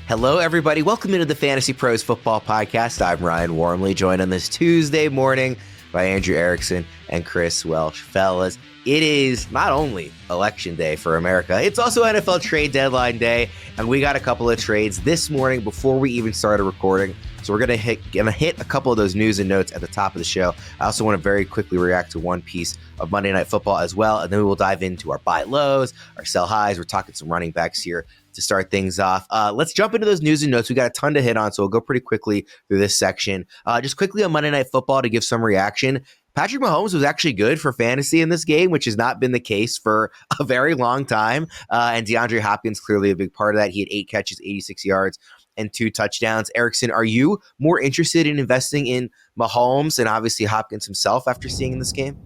Hello, everybody. Welcome into the Fantasy Pros Football Podcast. I'm Ryan Wormeli, joined on this Tuesday morning by Andrew Erickson and Chris Welsh. Fellas, it is not only Election Day for America, it's also NFL Trade Deadline Day, and we got a couple of trades this morning before we even started recording. So we're gonna hit a couple of those news and notes at the top of the show. I also want to very quickly react to one piece of Monday Night Football as well, and then we will dive into our buy lows, our sell highs. We're talking some running backs here to start things off. Let's jump into those news and notes. We got a ton to hit on, so we'll go pretty quickly through this section. Just quickly on Monday Night Football to give some reaction. Patrick Mahomes was actually good for fantasy in this game, which has not been the case for a very long time. And DeAndre Hopkins, clearly a big part of that. He had 8 catches, 86 yards, and 2 touchdowns. Erickson, are you more interested in investing in Mahomes and obviously Hopkins himself after seeing this game?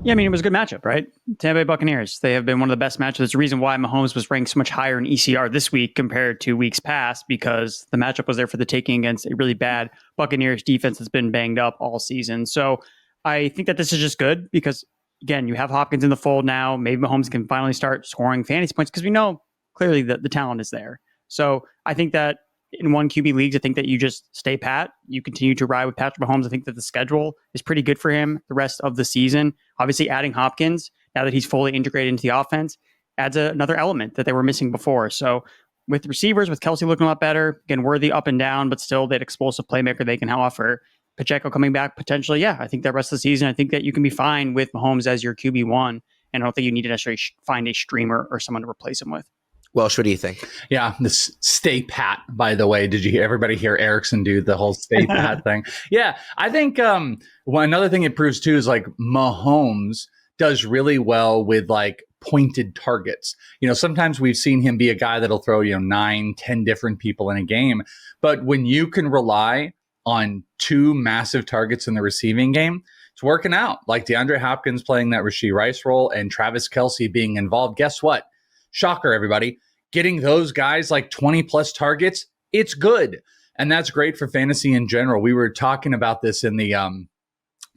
Yeah, I mean, it was a good matchup, right? Tampa Bay Buccaneers, they have been one of the best matchups. There's a reason why Mahomes was ranked so much higher in ECR this week compared to weeks past, because the matchup was there for the taking against a really bad Buccaneers defense that's been banged up all season. So I think that this is just good because, again, you have Hopkins in the fold now. Maybe Mahomes can finally start scoring fantasy points because we know clearly that the talent is there. So I think that in one QB leagues, I think that you just stay pat. You continue to ride with Patrick Mahomes. I think that the schedule is pretty good for him the rest of the season. Obviously, adding Hopkins, now that he's fully integrated into the offense, adds another element that they were missing before. So with receivers, with Kelsey looking a lot better, again, Worthy up and down, but still that explosive playmaker they can offer. Pacheco coming back potentially, yeah, I think that rest of the season, I think that you can be fine with Mahomes as your QB1, and I don't think you need to necessarily find a streamer or someone to replace him with. Welsh, what do you think? Yeah, this stay pat, by the way. Did you everybody hear Erickson do the whole stay pat thing? Yeah, I think another thing it proves too is like Mahomes does really well with like pointed targets. You know, sometimes we've seen him be a guy that'll throw, 9, 10 different people in a game. But when you can rely on 2 massive targets in the receiving game, it's working out. Like DeAndre Hopkins playing that Rashee Rice role and Travis Kelce being involved. Guess what? Shocker, everybody. Getting those guys like 20 plus targets, it's good. And that's great for fantasy in general. We were talking about this in the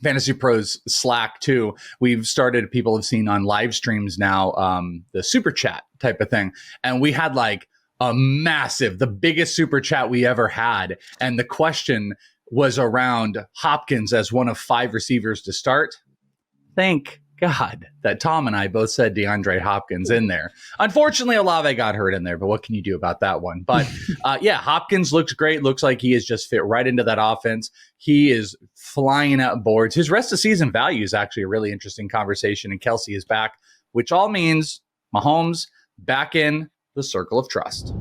Fantasy Pros Slack too. People have seen on live streams now, the super chat type of thing. And we had like the biggest super chat we ever had. And the question was around Hopkins as one of 5 receivers to start. Thank God that Tom and I both said DeAndre Hopkins in there. Unfortunately, Olave got hurt in there, but what can you do about that one? But yeah, Hopkins looks great. Looks like he has just fit right into that offense. He is flying up boards. His rest of season value is actually a really interesting conversation, and Kelsey is back, which all means Mahomes back in the circle of trust.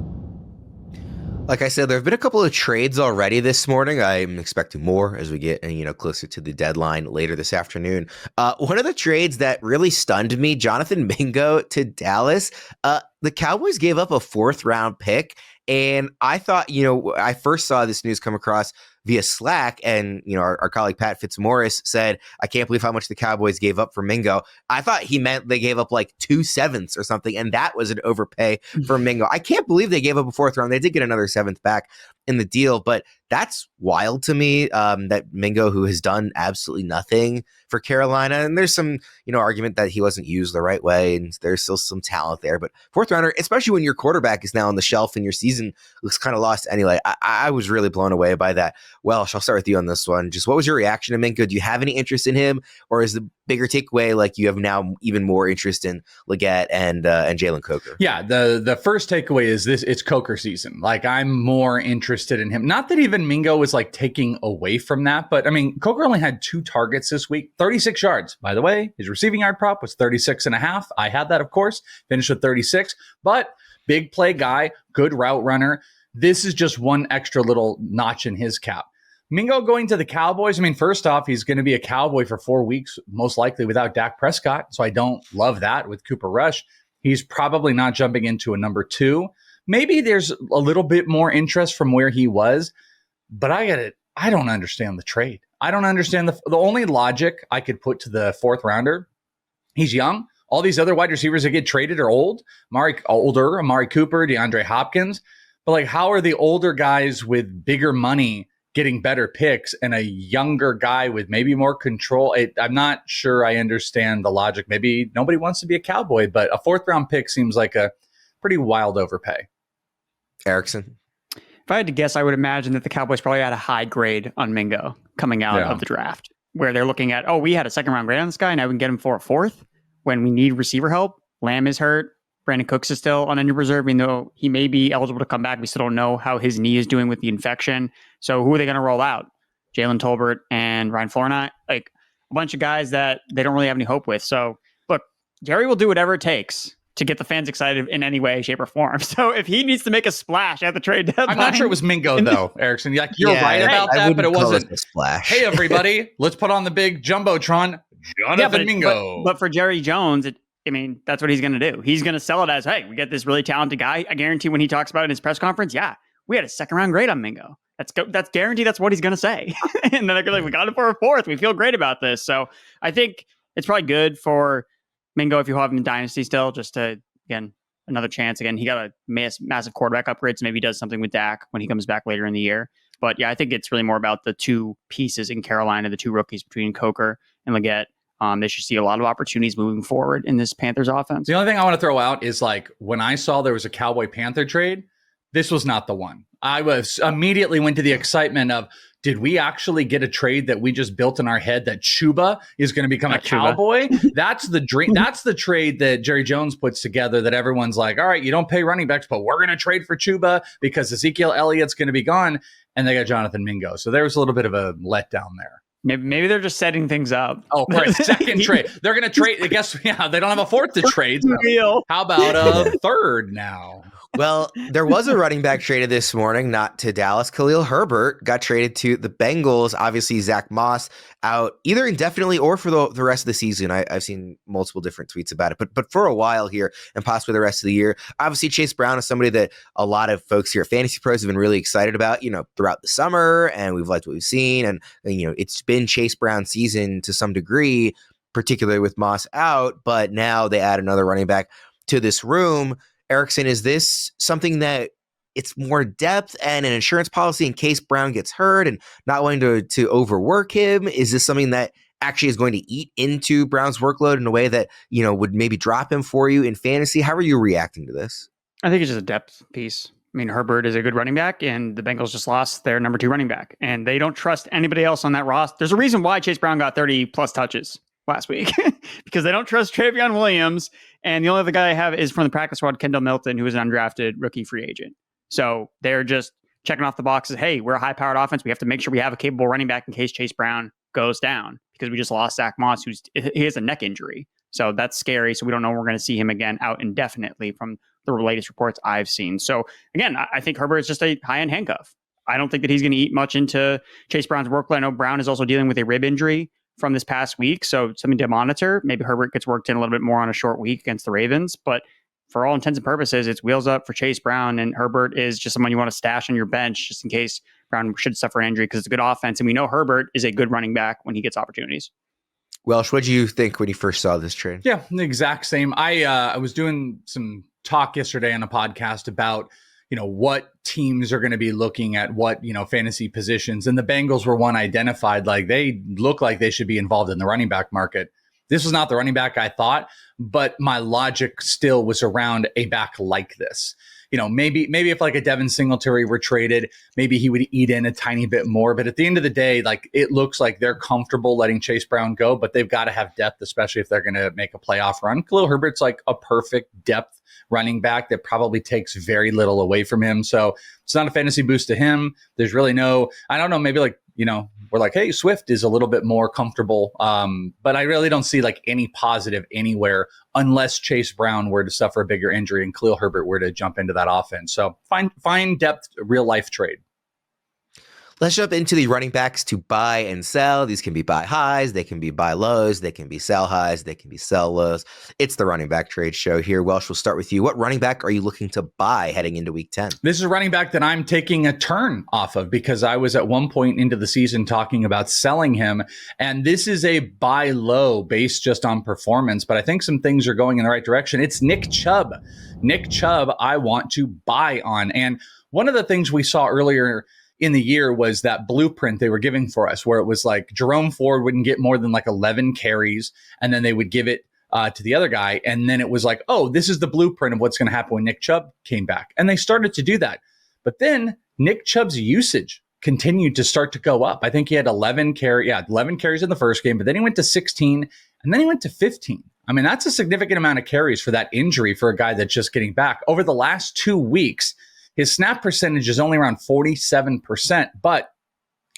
Like I said, there have been a couple of trades already this morning. I'm expecting more as we get closer to the deadline later this afternoon. One of the trades that really stunned me, Jonathan Mingo to Dallas. The Cowboys gave up a 4th round pick, and I thought, I first saw this news come across via Slack, and our colleague Pat Fitzmaurice said, "I can't believe how much the Cowboys gave up for Mingo." I thought he meant they gave up like 2 7ths or something, and that was an overpay for Mingo. I can't believe they gave up a 4th round. They did get another 7th back in the deal, but that's wild to me, that Mingo, who has done absolutely nothing for Carolina, and there's some argument that he wasn't used the right way, and there's still some talent there, but 4th rounder, especially when your quarterback is now on the shelf and your season looks kind of lost anyway. I was really blown away by that. Welsh, I'll start with you on this one. Just what was your reaction to Mingo? Do you have any interest in him, or is the bigger takeaway like you have now even more interest in Leggett and Jalen Coker? Yeah, the first takeaway is this: it's Coker season. Like, I'm more interested in him. Not that even Mingo was like taking away from that, but I mean, Coker only had 2 targets this week, 36 yards. By the way, his receiving yard prop was 36.5. I had that, of course, finished with 36, but big play guy, good route runner. This is just one extra little notch in his cap. Mingo going to the Cowboys, I mean, first off, he's going to be a Cowboy for 4 weeks, most likely without Dak Prescott. So I don't love that with Cooper Rush. He's probably not jumping into a number 2. Maybe there's a little bit more interest from where he was, but I don't understand the trade. I don't understand the only logic I could put to the 4th rounder. He's young. All these other wide receivers that get traded are old. Amari Cooper, DeAndre Hopkins. But like, how are the older guys with bigger money getting better picks and a younger guy with maybe more control? I'm not sure I understand the logic. Maybe nobody wants to be a Cowboy, but a 4th round pick seems like a pretty wild overpay. Erickson? If I had to guess, I would imagine that the Cowboys probably had a high grade on Mingo coming out of the draft, where they're looking at, we had a second round grade on this guy. Now we can get him for a fourth when we need receiver help. Lamb is hurt. Brandon Cooks is still on injured reserve, even though he may be eligible to come back. We still don't know how his knee is doing with the infection. So who are they going to roll out? Jalen Tolbert and Ryan Flournoy, like a bunch of guys that they don't really have any hope with. So look, Jerry will do whatever it takes to get the fans excited in any way, shape, or form. So if he needs to make a splash at the trade deadline, I'm not sure it was Mingo though, Erickson. Like you're right about that, but it wasn't a splash. Hey everybody, let's put on the big jumbotron, Jonathan Mingo. But for Jerry Jones, that's what he's going to do. He's going to sell it as, hey, we get this really talented guy. I guarantee when he talks about it in his press conference, we had a second round grade on Mingo. That's guaranteed. That's what he's going to say. And then they're like, we got it for a fourth. We feel great about this. So I think it's probably good for Mingo if you have him in Dynasty still, just to, again, another chance. Again, he got a massive quarterback upgrade, so maybe he does something with Dak when he comes back later in the year. But yeah, I think it's really more about the two pieces in Carolina, the two rookies between Coker and Leggett. They should see a lot of opportunities moving forward in this Panthers offense. The only thing I want to throw out is like when I saw there was a Cowboy Panther trade, this was not the one. I was immediately went to the excitement of, did we actually get a trade that we just built in our head that Chuba is going to become a Cowboy? That's the dream. That's the trade that Jerry Jones puts together that everyone's like, all right, you don't pay running backs, but we're going to trade for Chuba because Ezekiel Elliott's going to be gone. And they got Jonathan Mingo. So there was a little bit of a letdown there. Maybe they're just setting things up. Oh, for a second trade. They're going to trade. I guess, they don't have a fourth to trade. So how about a third now? Well, there was a running back traded this morning, not to Dallas. Khalil Herbert got traded to the Bengals. Obviously, Zach Moss out either indefinitely or for the rest of the season. I've seen multiple different tweets about it, but for a while here and possibly the rest of the year. Obviously, Chase Brown is somebody that a lot of folks here at FantasyPros have been really excited about, throughout the summer, and we've liked what we've seen. And it's been Chase Brown season to some degree, particularly with Moss out, but now they add another running back to this room. Erickson, is this something that it's more depth and an insurance policy in case Brown gets hurt and not wanting to overwork him? Is this something that actually is going to eat into Brown's workload in a way that, would maybe drop him for you in fantasy? How are you reacting to this? I think it's just a depth piece. Herbert is a good running back, and the Bengals just lost their number 2 running back, and they don't trust anybody else on that roster. There's a reason why Chase Brown got 30 plus touches last week because they don't trust Travion Williams. And the only other guy I have is from the practice squad, Kendall Milton, who is an undrafted rookie free agent. So they're just checking off the boxes. Hey, we're a high-powered offense. We have to make sure we have a capable running back in case Chase Brown goes down because we just lost Zach Moss, he has a neck injury. So that's scary. So we don't know when we're going to see him again out indefinitely from the latest reports I've seen. So again, I think Herbert is just a high-end handcuff. I don't think that he's going to eat much into Chase Brown's workload. I know Brown is also dealing with a rib injury from this past week, so something to monitor. Maybe Herbert gets worked in a little bit more on a short week against the Ravens, but for all intents and purposes, it's wheels up for Chase Brown, and Herbert is just someone you want to stash on your bench just in case Brown should suffer an injury because it's a good offense, and we know Herbert is a good running back when he gets opportunities. Welsh, what did you think when you first saw this trade? Yeah, the exact same. I was doing some talk yesterday on a podcast about what teams are going to be looking at what, fantasy positions. And the Bengals were one identified, like they look like they should be involved in the running back market. This was not the running back I thought, but my logic still was around a back like this. Maybe if like a Devin Singletary were traded, maybe he would eat in a tiny bit more. But at the end of the day, like it looks like they're comfortable letting Chase Brown go, but they've got to have depth, especially if they're going to make a playoff run. Khalil Herbert's like a perfect depth running back that probably takes very little away from him. So it's not a fantasy boost to him. There's really I don't know, maybe like, we're like, hey, Swift is a little bit more comfortable. But I really don't see like any positive anywhere unless Chase Brown were to suffer a bigger injury and Khalil Herbert were to jump into that offense. So find depth, real life trade. Let's jump into the running backs to buy and sell. These can be buy highs, they can be buy lows, they can be sell highs, they can be sell lows. It's the running back trade show here. Welsh, we'll start with you. What running back are you looking to buy heading into week 10? This is a running back that I'm taking a turn off of because I was at one point into the season talking about selling him. And this is a buy low based just on performance, but I think some things are going in the right direction. It's Nick Chubb. Nick Chubb, I want to buy on. And one of the things we saw earlier in the year was that blueprint they were giving for us where it was like Jerome Ford wouldn't get more than like 11 carries and then they would give it to the other guy. And then it was like, oh, this is the blueprint of what's going to happen when Nick Chubb came back. And they started to do that. But then Nick Chubb's usage continued to start to go up. I think he had 11 carries in the first game, but then he went to 16 and then he went to 15. I mean, that's a significant amount of carries for that injury for a guy that's just getting back. Over the last 2 weeks, his snap percentage is only around 47%, but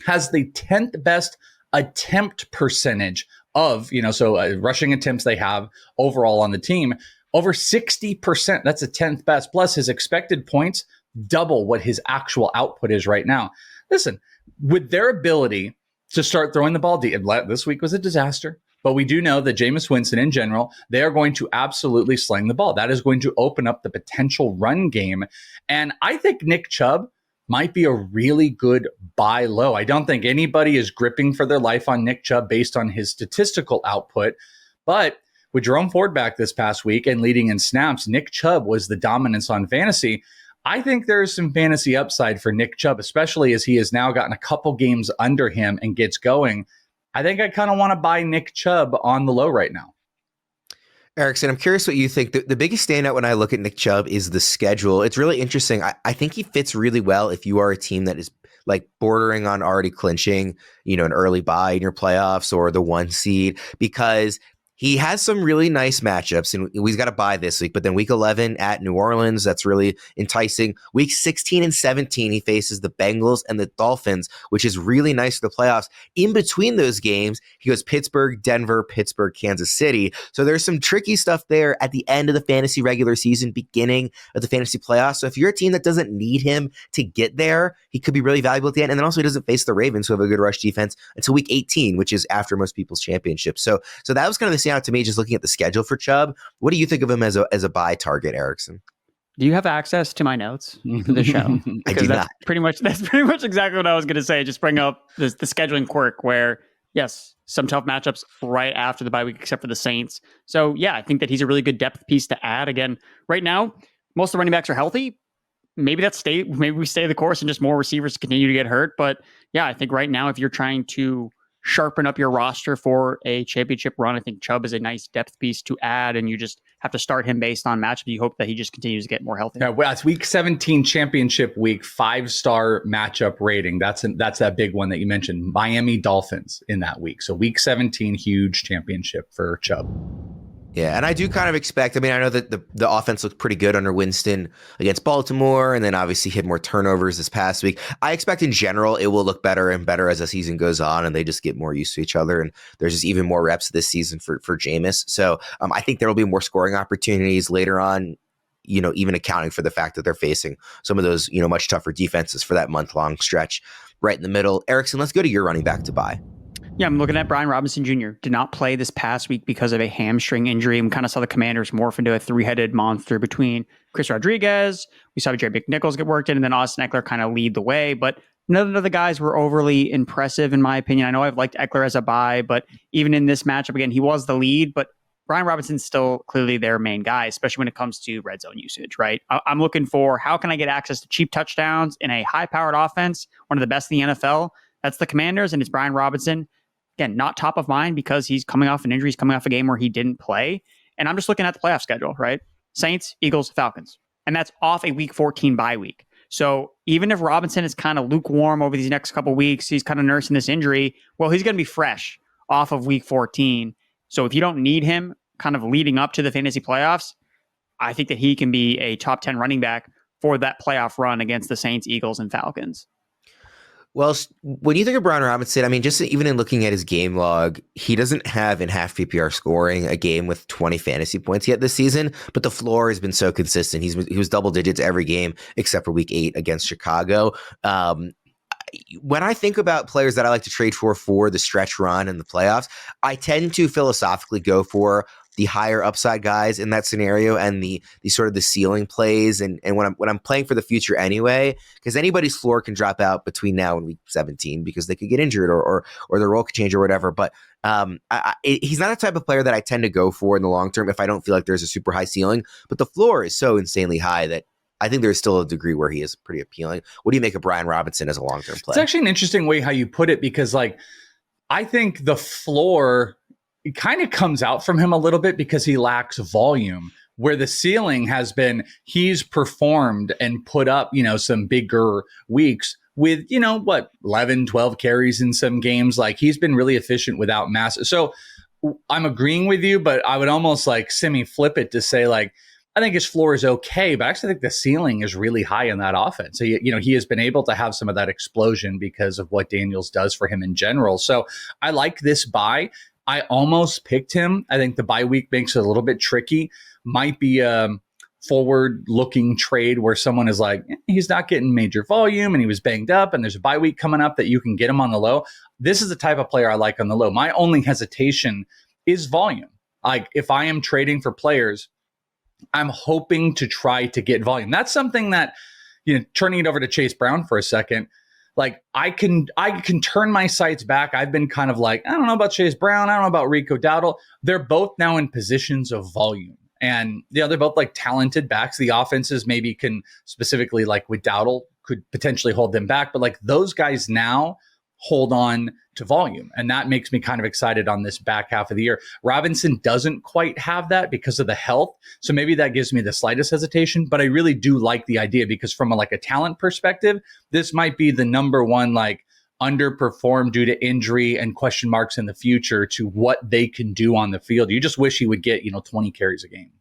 has the 10th best attempt percentage of, rushing attempts they have overall on the team. Over 60%. That's the 10th best. Plus his expected points double what his actual output is right now. Listen, with their ability to start throwing the ball deep, this week was a disaster, but we do know that Jameis Winston in general, they are going to absolutely sling the ball. That is going to open up the potential run game. And I think Nick Chubb might be a really good buy low. I don't think anybody is gripping for their life on Nick Chubb based on his statistical output, but with Jerome Ford back this past week and leading in snaps, Nick Chubb was the dominance on fantasy. I think there's some fantasy upside for Nick Chubb, especially as he has now gotten a couple games under him and gets going. I think I kind of want to buy Nick Chubb on the low right now. Erickson, I'm curious what you think. The biggest standout when I look at Nick Chubb is the schedule. It's really interesting. I think he fits really well if you are a team that is like bordering on already clinching, an early bye in your playoffs or the 1 seed, because he has some really nice matchups, and he's got a bye this week, but then week 11 at New Orleans, that's really enticing. Week 16 and 17, he faces the Bengals and the Dolphins, which is really nice for the playoffs. In between those games, he goes Pittsburgh, Denver, Pittsburgh, Kansas City. So there's some tricky stuff there at the end of the fantasy regular season, beginning of the fantasy playoffs. So if you're a team that doesn't need him to get there, he could be really valuable at the end. And then also he doesn't face the Ravens, who have a good rush defense, until week 18, which is after most people's championships. So that was kind of the out to me, just looking at the schedule for Chubb. What do you think of him as a buy target, Erickson? Do you have access to my notes for the show? I do not. That's pretty much exactly what I was going to say. Just bring up the scheduling quirk where, yes, some tough matchups right after the bye week, except for the Saints. So yeah, I think that he's a really good depth piece to add. Again, right now, most of the running backs are healthy. Maybe we stay the course and just more receivers continue to get hurt. But yeah, I think right now, if you're trying to sharpen up your roster for a championship run, I think Chubb is a nice depth piece to add, and you just have to start him based on matchup. You hope that he just continues to get more healthy. Yeah, well, it's week 17 championship week, 5-star matchup rating. That's that big one that you mentioned, Miami Dolphins in that week. So week 17, huge championship for Chubb. Yeah, and I do kind of expect, I know that the offense looked pretty good under Winston against Baltimore, and then obviously hit more turnovers this past week. I expect in general it will look better and better as the season goes on, and they just get more used to each other, and there's just even more reps this season for Jameis. So I think there will be more scoring opportunities later on, even accounting for the fact that they're facing some of those, much tougher defenses for that month-long stretch right in the middle. Erickson, let's go to your running back to buy. Yeah, I'm looking at Brian Robinson Jr. Did not play this past week because of a hamstring injury. We kind of saw the Commanders morph into a 3-headed monster between Chris Rodriguez. We saw Jerry McNichols get worked in, and then Austin Eckler kind of lead the way. But none of the guys were overly impressive, in my opinion. I know I've liked Eckler as a buy, but even in this matchup, again, he was the lead. But Brian Robinson's still clearly their main guy, especially when it comes to red zone usage, right? I'm looking for how can I get access to cheap touchdowns in a high-powered offense, one of the best in the NFL. That's the Commanders, and it's Brian Robinson. Again, not top of mind because he's coming off an injury. He's coming off a game where he didn't play. And I'm just looking at the playoff schedule, right? Saints, Eagles, Falcons. And that's off a week 14 bye week. So even if Robinson is kind of lukewarm over these next couple of weeks, he's kind of nursing this injury, well, he's going to be fresh off of week 14. So if you don't need him kind of leading up to the fantasy playoffs, I think that he can be a top 10 running back for that playoff run against the Saints, Eagles, and Falcons. Well, when you think of Brian Robinson, just even in looking at his game log, he doesn't have in half PPR scoring a game with 20 fantasy points yet this season, but the floor has been so consistent. He was double digits every game except for week 8 against Chicago. When I think about players that I like to trade for the stretch run and the playoffs, I tend to philosophically go for the higher upside guys in that scenario and the sort of the ceiling plays. And when I'm playing for the future anyway, because anybody's floor can drop out between now and week 17 because they could get injured or their role could change or whatever. But he's not a type of player that I tend to go for in the long term if I don't feel like there's a super high ceiling. But the floor is so insanely high that I think there's still a degree where he is pretty appealing. What do you make of Brian Robinson as a long-term play? It's actually an interesting way how you put it, because I think the floor, it kind of comes out from him a little bit because he lacks volume. where the ceiling has been, he's performed and put up, some bigger weeks with, 11, 12 carries in some games. Like, he's been really efficient without mass. So I'm agreeing with you, but I would almost like semi-flip it to say, like, I think his floor is okay, but I actually think the ceiling is really high in that offense. So, he has been able to have some of that explosion because of what Daniels does for him in general. So I like this buy. I almost picked him. I think the bye week makes it a little bit tricky. Might be a forward-looking trade where someone is like, he's not getting major volume and he was banged up and there's a bye week coming up that you can get him on the low. This is the type of player I like on the low. My only hesitation is volume. Like, if I am trading for players, I'm hoping to try to get volume. That's something that, turning it over to Chase Brown for a second, like, I can turn my sights back. I've been kind of like, I don't know about Chase Brown. I don't know about Rico Dowdle. They're both now in positions of volume. And, they're both like talented backs. The offenses maybe can specifically, like with Dowdle, could potentially hold them back. But like, those guys now hold on to volume. And that makes me kind of excited on this back half of the year. Robinson doesn't quite have that because of the health. So maybe that gives me the slightest hesitation, but I really do like the idea because from a talent perspective, this might be the number one, underperformed due to injury and question marks in the future to what they can do on the field. You just wish he would get, 20 carries a game.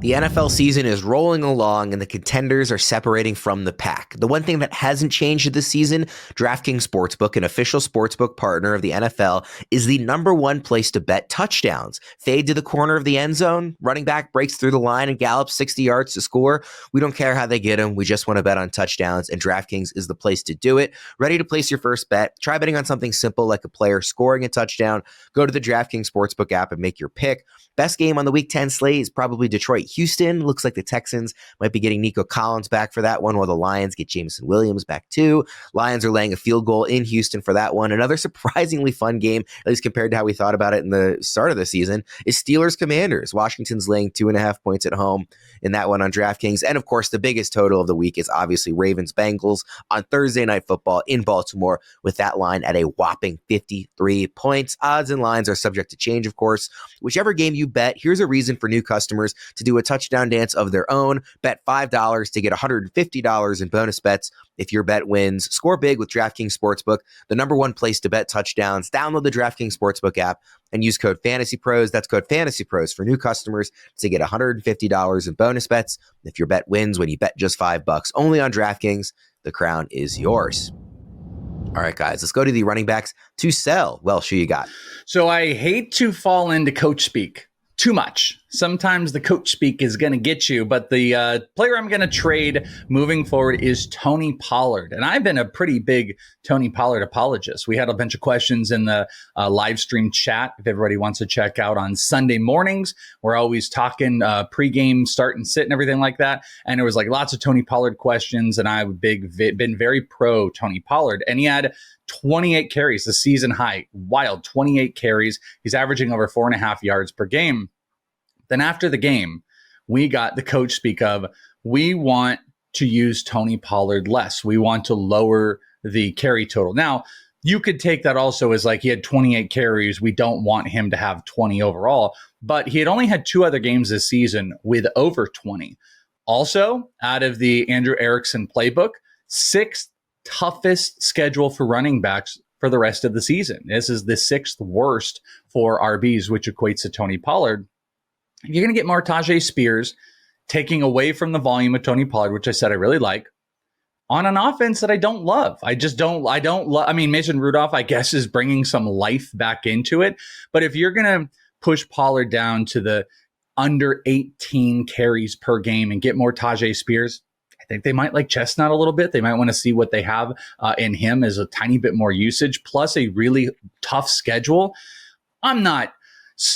The NFL season is rolling along and the contenders are separating from the pack. The one thing that hasn't changed this season, DraftKings Sportsbook, an official sportsbook partner of the NFL, is the number one place to bet touchdowns. Fade to the corner of the end zone, running back breaks through the line and gallops 60 yards to score. We don't care how they get him. We just want to bet on touchdowns, and DraftKings is the place to do it. Ready to place your first bet? Try betting on something simple like a player scoring a touchdown. Go to the DraftKings Sportsbook app and make your pick. Best game on the Week 10 slate is probably Detroit-Houston. Looks like the Texans might be getting Nico Collins back for that one, while the Lions get Jameson Williams back too. Lions are laying a field goal in Houston for that one. Another surprisingly fun game, at least compared to how we thought about it in the start of the season, is Steelers-Commanders. Washington's laying 2.5 points at home in that one on DraftKings. And of course, the biggest total of the week is obviously Ravens-Bengals on Thursday Night Football in Baltimore, with that line at a whopping 53 points. Odds and lines are subject to change, of course. Whichever game you bet, here's a reason for new customers to do a touchdown dance of their own. Bet $5 to get $150 in bonus bets if your bet wins. Score big with DraftKings Sportsbook, the number one place to bet touchdowns. Download the DraftKings Sportsbook app and use code FantasyPros. That's code FantasyPros for new customers to get $150 in bonus bets if your bet wins when you bet just $5. Only on DraftKings. The crown is yours. All right, guys, let's go to the running backs to sell. Welsh, who you got? So I hate to fall into coach speak too much. Sometimes the coach speak is going to get you, but the player I'm going to trade moving forward is Tony Pollard. And I've been a pretty big Tony Pollard apologist. We had a bunch of questions in the live stream chat. If everybody wants to check out on Sunday mornings, we're always talking pregame start and sit and everything like that. And there was lots of Tony Pollard questions, and I've been very pro Tony Pollard. And he had 28 carries, the season high, wild 28 carries. He's averaging over 4.5 yards per game. Then after the game, we got the coach speak of, we want to use Tony Pollard less. We want to lower the carry total. Now, you could take that also as he had 28 carries. We don't want him to have 20 overall, but he had only had 2 other games this season with over 20. Also, out of the Andrew Erickson playbook, 6th toughest schedule for running backs for the rest of the season. This is the 6th worst for RBs, which equates to Tony Pollard. You're going to get Martaje Spears taking away from the volume of Tony Pollard, which I said I really like, on an offense that I don't love. I don't love. I mean, Mason Rudolph, I guess, is bringing some life back into it. But if you're going to push Pollard down to the under 18 carries per game and get Martaje Spears, I think they might like Chestnut a little bit. They might want to see what they have in him as a tiny bit more usage, plus a really tough schedule. I'm not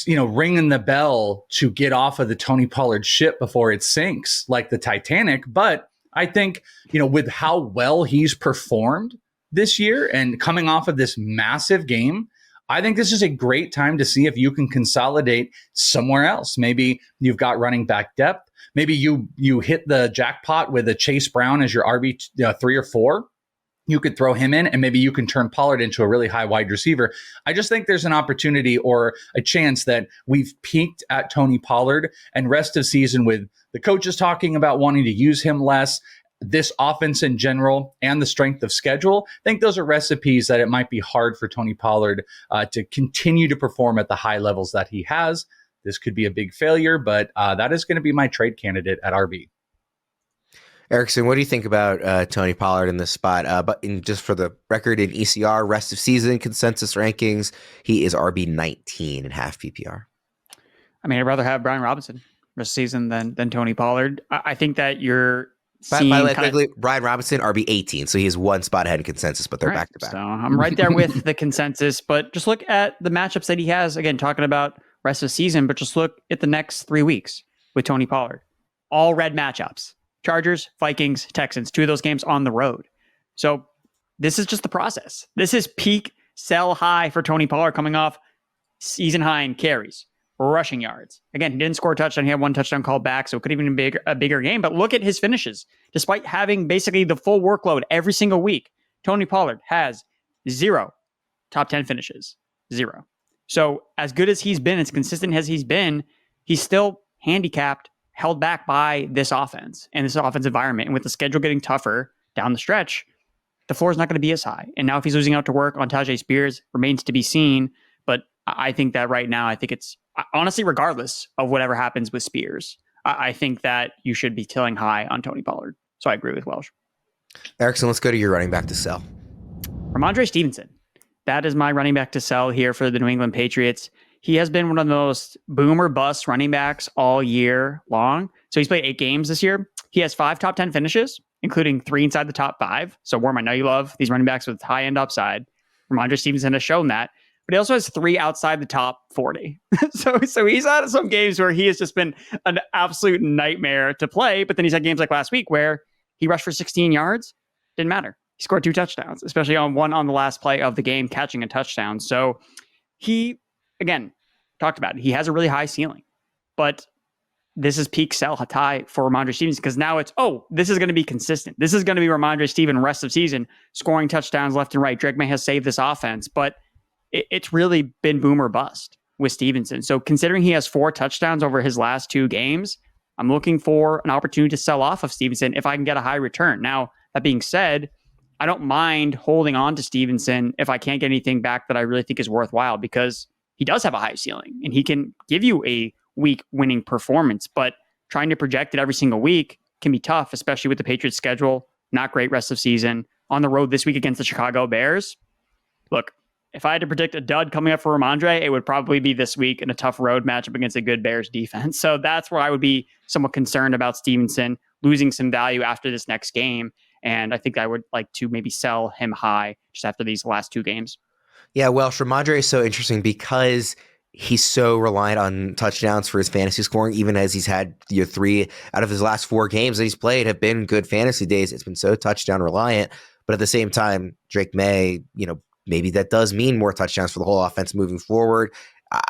ringing the bell to get off of the Tony Pollard ship before it sinks like the Titanic. But I think, with how well he's performed this year and coming off of this massive game, I think this is a great time to see if you can consolidate somewhere else. Maybe you've got running back depth. Maybe you hit the jackpot with a Chase Brown as your RB 3 or 4. you could throw him in and maybe you can turn Pollard into a really high wide receiver. I just think there's an opportunity or a chance that we've peaked at Tony Pollard, and rest of season with the coaches talking about wanting to use him less, this offense in general, and the strength of schedule. I think those are recipes that it might be hard for Tony Pollard to continue to perform at the high levels that he has. This could be a big failure, but that is going to be my trade candidate at RB. Erickson, what do you think about Tony Pollard in this spot? But just for the record, in ECR rest of season consensus rankings, he is RB 19 in half PPR. I mean, I'd rather have Brian Robinson rest of season than Tony Pollard. I think that you're seeing Brian Robinson RB 18, so he is one spot ahead in consensus, but they're back to back. So I'm right there with the consensus. But just look at the matchups that he has. Again, talking about rest of season, but just look at the next 3 weeks with Tony Pollard. All red matchups. Chargers, Vikings, Texans, 2 of those games on the road. So this is just the process. This is peak sell high for Tony Pollard, coming off season high in carries, rushing yards. Again, he didn't score a touchdown. He had 1 touchdown called back, so it could even be a bigger game. But look at his finishes. Despite having basically the full workload every single week, Tony Pollard has 0 top 10 finishes. 0. So as good as he's been, as consistent as he's been, he's still handicapped, held back by this offense and this offense environment. And with the schedule getting tougher down the stretch, the floor is not going to be as high. And now if he's losing out to work on Tajay Spears, remains to be seen. But I think that right now, I think it's honestly, regardless of whatever happens with Spears, I think that you should be tilling high on Tony Pollard. So I agree with Welsh. Erickson, let's go to your running back to sell. Rhamondre Stevenson. That is my running back to sell here for the New England Patriots. He has been one of the most boom or bust running backs all year long. So he's played 8 games this year. He has 5 top 10 finishes, including 3 inside the top 5. So Worm, I know you love these running backs with high end upside. Rhamondre Stevenson has shown that. But he also has 3 outside the top 40. so he's had some games where he has just been an absolute nightmare to play. But then he's had games like last week where he rushed for 16 yards. Didn't matter. He scored 2 touchdowns, especially on one on the last play of the game, catching a touchdown. So he, again, talked about it. He has a really high ceiling, but this is peak sell high for Rhamondre Stevenson, because now it's, this is going to be consistent. This is going to be Rhamondre Stevenson rest of season, scoring touchdowns left and right. Drake May has saved this offense, but it's really been boom or bust with Stevenson. So considering he has 4 touchdowns over his last 2 games, I'm looking for an opportunity to sell off of Stevenson if I can get a high return. Now, that being said, I don't mind holding on to Stevenson if I can't get anything back that I really think is worthwhile, because he does have a high ceiling and he can give you a week winning performance, but trying to project it every single week can be tough, especially with the Patriots schedule. Not great rest of season. On the road this week against the Chicago Bears. Look, if I had to predict a dud coming up for Rhamondre, it would probably be this week in a tough road matchup against a good Bears defense. So that's where I would be somewhat concerned about Stevenson losing some value after this next game. And I think I would like to maybe sell him high just after these last 2 games. Yeah, well, Rhamondre is so interesting because he's so reliant on touchdowns for his fantasy scoring, even as he's had 3 out of his last 4 games that he's played have been good fantasy days. It's been so touchdown reliant. But at the same time, Drake May, maybe that does mean more touchdowns for the whole offense moving forward.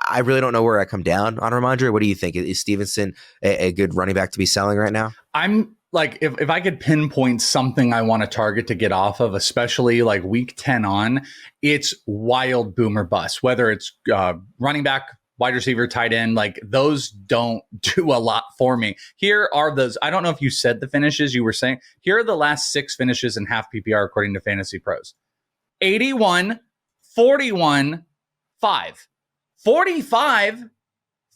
I really don't know where I come down on Rhamondre. What do you think? Is Stevenson a good running back to be selling right now? I'm like, if I could pinpoint something I want to target to get off of, especially like week 10 on, it's wild boomer bust, whether it's running back, wide receiver, tight end, like those don't do a lot for me. Here are those. I don't know if you said the finishes you were saying. Here are the last 6 finishes in half PPR according to FantasyPros. 81, 41, 5, 45,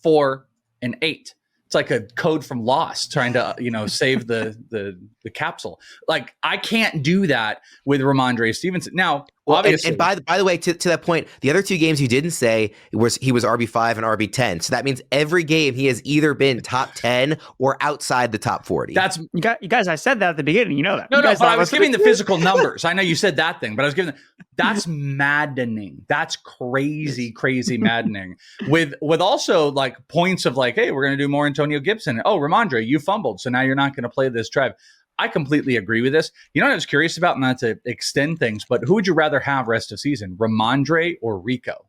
4, and 8. It's like a code from Lost trying to, save the capsule. Like, I can't do that with Rhamondre Stevenson. Now, obviously, and by the way, to that point, the other 2 games you didn't say he was RB5 and RB10. So that means every game he has either been top 10 or outside the top 40. That's you guys. I said that at the beginning. You know that. No, but I was giving the physical numbers. I know you said that thing, but I was giving that's maddening. That's crazy maddening. With also like points of like, hey, we're going to do more Antonio Gibson. Oh, Rhamondre, you fumbled, so now you're not going to play this drive. I completely agree with this. You know what I was curious about, not to extend things, but who would you rather have rest of season, Rhamondre or Rico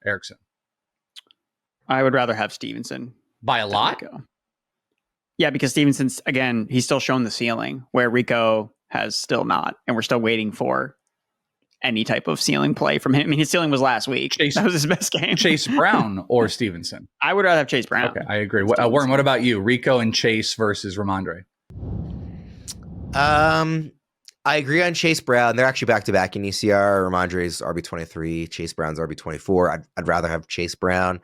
Erickson? I would rather have Stevenson. By a lot? Rico. Yeah, because Stevenson's, again, he's still shown the ceiling, where Rico has still not, and we're still waiting for any type of ceiling play from him. I mean, his ceiling was last week. That was his best game. Chase Brown or Stevenson? I would rather have Chase Brown. Okay, I agree. Warren, what about you? Rico and Chase versus Rhamondre? I agree on Chase Brown. They're actually back-to-back in ECR. Rhamondre's RB23, Chase Brown's RB24. I'd rather have Chase Brown.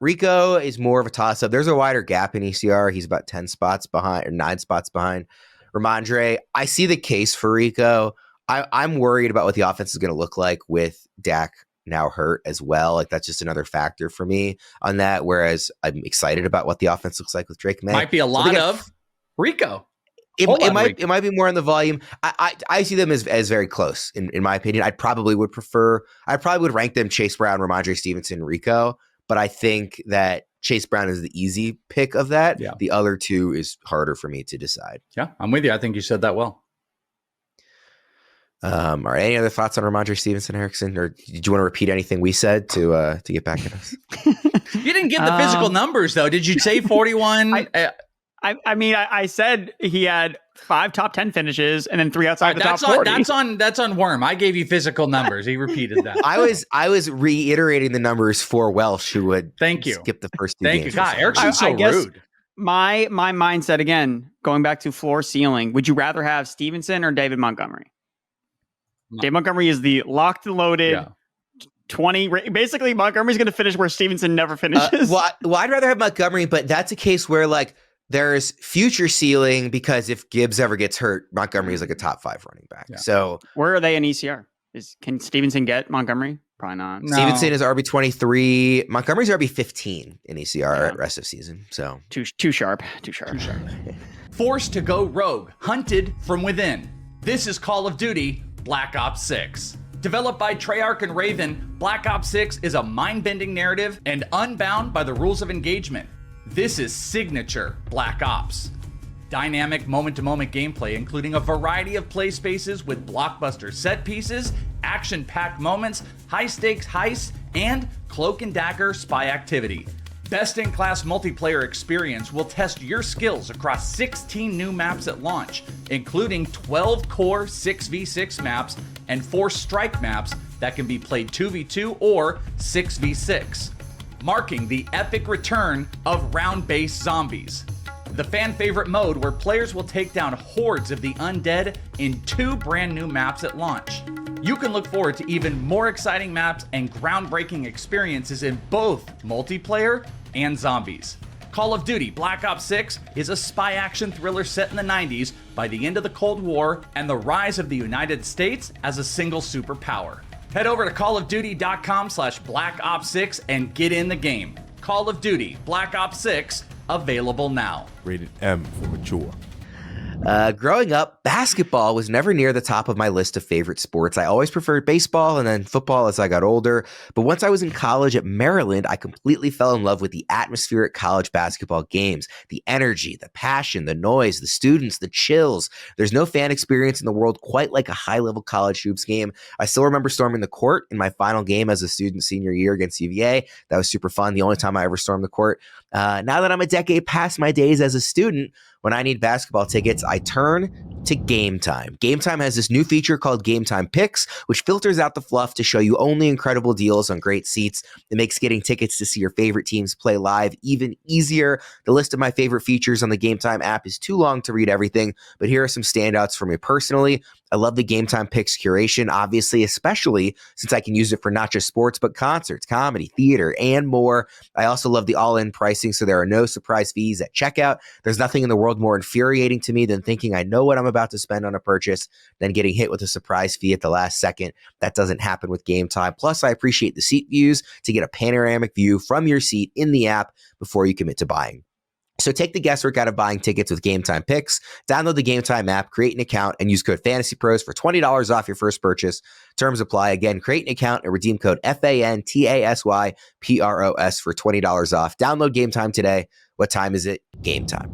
Rico is more of a toss-up. There's a wider gap in ECR. He's about 10 spots behind, or 9 spots behind Rhamondre. I see the case for Rico. I'm worried about what the offense is going to look like with Dak now hurt as well. Like, that's just another factor for me on that. Whereas I'm excited about what the offense looks like with Drake May. Might be a lot of Rico. It might be more on the volume. I see them as very close in my opinion. I probably would rank them Chase Brown, Rhamondre Stevenson, Rico. But I think that Chase Brown is the easy pick of that. Yeah. The other two is harder for me to decide. Yeah, I'm with you. I think you said that well. All right. Any other thoughts on Rhamondre Stevenson, Erickson, or did you want to repeat anything we said to get back at us? You didn't give the physical numbers though. Did you say 41? I mean, I said he had 5 top 10 finishes and then 3 outside the top 40. That's on Worm. I gave you physical numbers. He repeated that. I was reiterating the numbers for Welsh, who would skip the first 2 games. Thank you. God, Erickson's so rude. My mindset, again, going back to floor ceiling, would you rather have Stevenson or David Montgomery? David Montgomery is the locked and loaded 20. Basically, Montgomery's going to finish where Stevenson never finishes. Well, I'd rather have Montgomery, but that's a case where like there's future ceiling because if Gibbs ever gets hurt, Montgomery is like a top 5 running back. Yeah. So where are they in ECR? Can Stevenson get Montgomery? Probably not. No. Stevenson is RB23. Montgomery's RB15 in ECR at rest of season. So too sharp. Forced to go rogue, hunted from within. This is Call of Duty Black Ops 6. Developed by Treyarch and Raven, Black Ops 6 is a mind-bending narrative and unbound by the rules of engagement. This is signature Black Ops. Dynamic moment-to-moment gameplay, including a variety of play spaces with blockbuster set pieces, action-packed moments, high-stakes heists, and cloak and dagger spy activity. Best-in-class multiplayer experience will test your skills across 16 new maps at launch, including 12 core 6v6 maps and 4 strike maps that can be played 2v2 or 6v6, marking the epic return of round-based zombies. The fan-favorite mode where players will take down hordes of the undead in 2 brand new maps at launch. You can look forward to even more exciting maps and groundbreaking experiences in both multiplayer and zombies. Call of Duty Black Ops 6 is a spy action thriller set in the 90s by the end of the Cold War and the rise of the United States as a single superpower. Head over to callofduty.com/Black Ops 6 and get in the game. Call of Duty Black Ops 6, available now. Rated M for mature. Growing up, basketball was never near the top of my list of favorite sports. I always preferred baseball and then football as I got older. But once I was in college at Maryland, I completely fell in love with the atmosphere at college basketball games. The energy, the passion, the noise, the students, the chills. There's no fan experience in the world quite like a high-level college hoops game. I still remember storming the court in my final game as a student senior year against UVA. That was super fun. The only time I ever stormed the court. Now that I'm a decade past my days as a student, when I need basketball tickets, I turn to Game Time. Game Time has this new feature called Game Time Picks, which filters out the fluff to show you only incredible deals on great seats. It makes getting tickets to see your favorite teams play live even easier. The list of my favorite features on the Game Time app is too long to read everything, but here are some standouts for me personally. I love the Game Time Picks curation, obviously, especially since I can use it for not just sports, but concerts, comedy, theater, and more. I also love the all-in pricing, so there are no surprise fees at checkout. There's nothing in the world more infuriating to me than thinking I know what I'm about to spend on a purchase, then getting hit with a surprise fee at the last second. That doesn't happen with Game Time. Plus, I appreciate the seat views to get a panoramic view from your seat in the app before you commit to buying. So take the guesswork out of buying tickets with Game Time Picks. Download the Game Time app, create an account, and use code FantasyPros for $20 off your first purchase. Terms apply. Again, create an account and redeem code FANTASYPROS for $20 off. Download Game Time today. What time is it? Game time.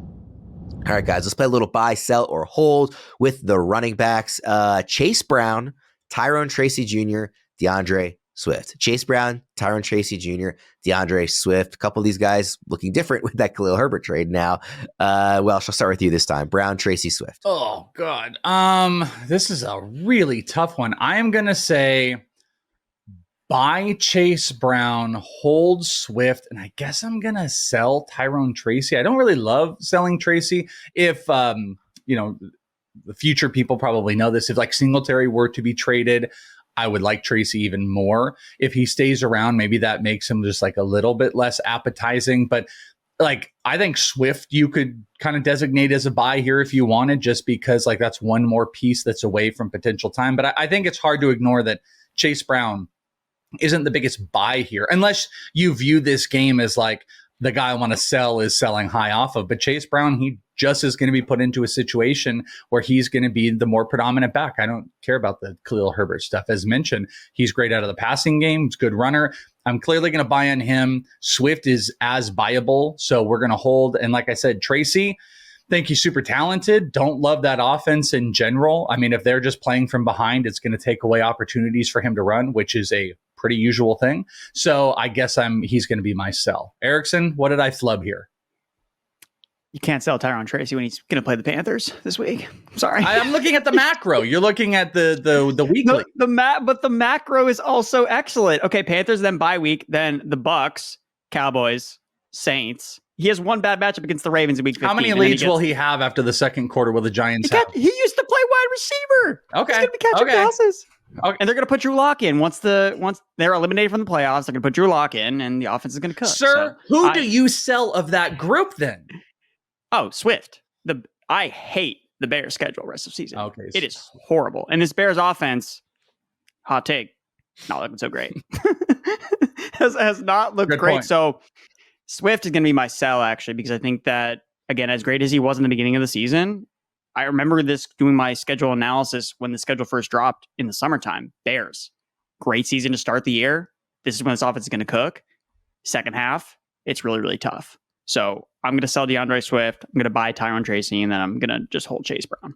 All right, guys, let's play a little buy, sell, or hold with the running backs. Chase Brown, Tyrone Tracy Jr., DeAndre Swift. Chase Brown, Tyrone Tracy Jr., DeAndre Swift. A couple of these guys looking different with that Khalil Herbert trade now. Welsh, I'll start with you this time. Brown, Tracy, Swift. Oh, God. This is a really tough one. I am going to say buy Chase Brown, hold Swift, and I guess I'm going to sell Tyrone Tracy. I don't really love selling Tracy. If, the future people probably know this. If like Singletary were to be traded, I would like Tracy even more. If he stays around, maybe that makes him just like a little bit less appetizing. But like, I think Swift you could kind of designate as a buy here if you wanted, just because like that's one more piece that's away from potential time. But I think it's hard to ignore that Chase Brown isn't the biggest buy here, unless you view this game as like the guy I want to sell is selling high off of. But Chase Brown, he just is going to be put into a situation where he's going to be the more predominant back. I don't care about the Khalil Herbert stuff. As mentioned, he's great out of the passing game. He's a good runner. I'm clearly going to buy on him. Swift is as buyable, so we're going to hold. And like I said, Tracy, think he's super talented. Don't love that offense in general. I mean, if they're just playing from behind, it's going to take away opportunities for him to run, which is a pretty usual thing. So I guess he's going to be my sell. Erickson, what did I flub here? You can't sell Tyrone Tracy when he's going to play the Panthers this week. Sorry. I'm looking at the macro. You're looking at the weekly. But the macro is also excellent. Okay, Panthers, then bye week, then the Bucks, Cowboys, Saints. He has one bad matchup against the Ravens in week 15. How many leads will he have after the second quarter with the Giants? He used to play wide receiver. Okay. He's going to be catching passes. Okay. And they're going to put Drew Lock in. Once they're eliminated from the playoffs, they're going to put Drew Lock in, and the offense is going to cook. Sir, who do you sell of that group then? Oh, Swift. I hate the Bears' schedule rest of season. Okay, it is horrible. And this Bears offense, hot take, not looking so great. has not looked great. Point. So Swift is going to be my sell, actually, because I think that, again, as great as he was in the beginning of the season, I remember doing my schedule analysis when the schedule first dropped in the summertime. Bears, great season to start the year. This is when this offense is going to cook. Second half, it's really, really tough. So I'm going to sell DeAndre Swift. I'm going to buy Tyrone Tracy, and then I'm going to just hold Chase Brown.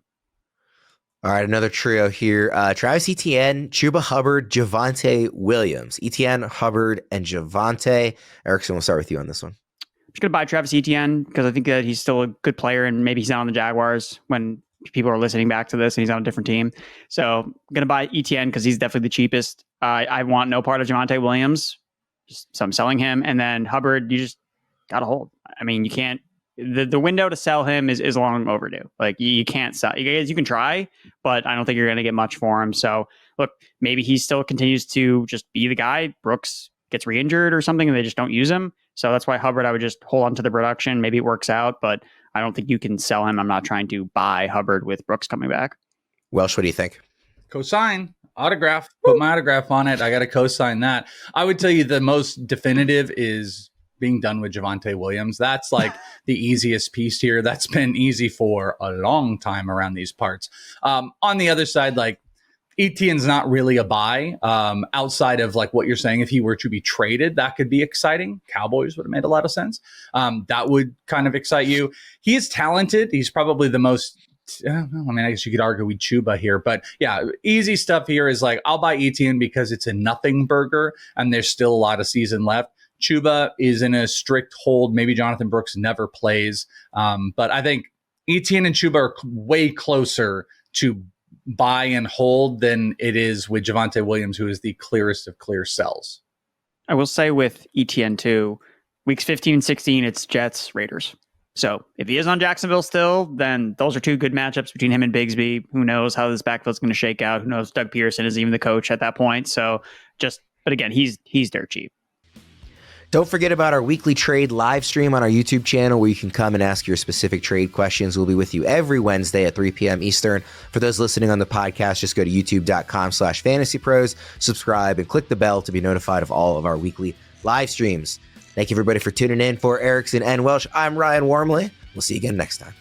All right, another trio here. Travis Etienne, Chuba, Hubbard, Javonte Williams. Etienne, Hubbard, and Javonte. Erickson, we'll start with you on this one. I'm just going to buy Travis Etienne because I think that he's still a good player, and maybe he's not on the Jaguars when people are listening back to this and he's on a different team. So I'm going to buy Etienne because he's definitely the cheapest. I want no part of Javonte Williams, so I'm selling him. And then Hubbard, you just got to hold. I mean, you can't. The window to sell him is long overdue. Like you can't sell. You can try, but I don't think you're going to get much for him. So look, maybe he still continues to just be the guy. Brooks gets re-injured or something, and they just don't use him. So that's why Hubbard, I would just hold on to the production. Maybe it works out, but I don't think you can sell him. I'm not trying to buy Hubbard with Brooks coming back. Welsh, what do you think? Cosign. Autograph. Put my autograph on it. I got to co-sign that. I would tell you the most definitive is being done with Javonte Williams. That's like the easiest piece here. That's been easy for a long time around these parts. On the other side, like Etienne's not really a buy outside of like what you're saying. If he were to be traded, that could be exciting. Cowboys would have made a lot of sense. That would kind of excite you. He is talented. He's probably the most, I mean, I guess you could argue we Chuba here, but yeah, easy stuff here is like, I'll buy Etienne because it's a nothing burger and there's still a lot of season left. Chuba is in a strict hold. Maybe Jonathan Brooks never plays. But I think Etienne and Chuba are way closer to buy and hold than it is with Javonte Williams, who is the clearest of clear sells. I will say with Etienne too, weeks 15 and 16, it's Jets, Raiders. So if he is on Jacksonville still, then those are two good matchups between him and Bigsby. Who knows how this backfield's going to shake out? Who knows? Doug Pearson is even the coach at that point. So but again, he's dirt cheap. Don't forget about our weekly trade live stream on our YouTube channel where you can come and ask your specific trade questions. We'll be with you every Wednesday at 3 p.m. Eastern. For those listening on the podcast, just go to youtube.com/FantasyPros, subscribe, and click the bell to be notified of all of our weekly live streams. Thank you, everybody, for tuning in. For Erickson and Welsh, I'm Ryan Wormeli. We'll see you again next time.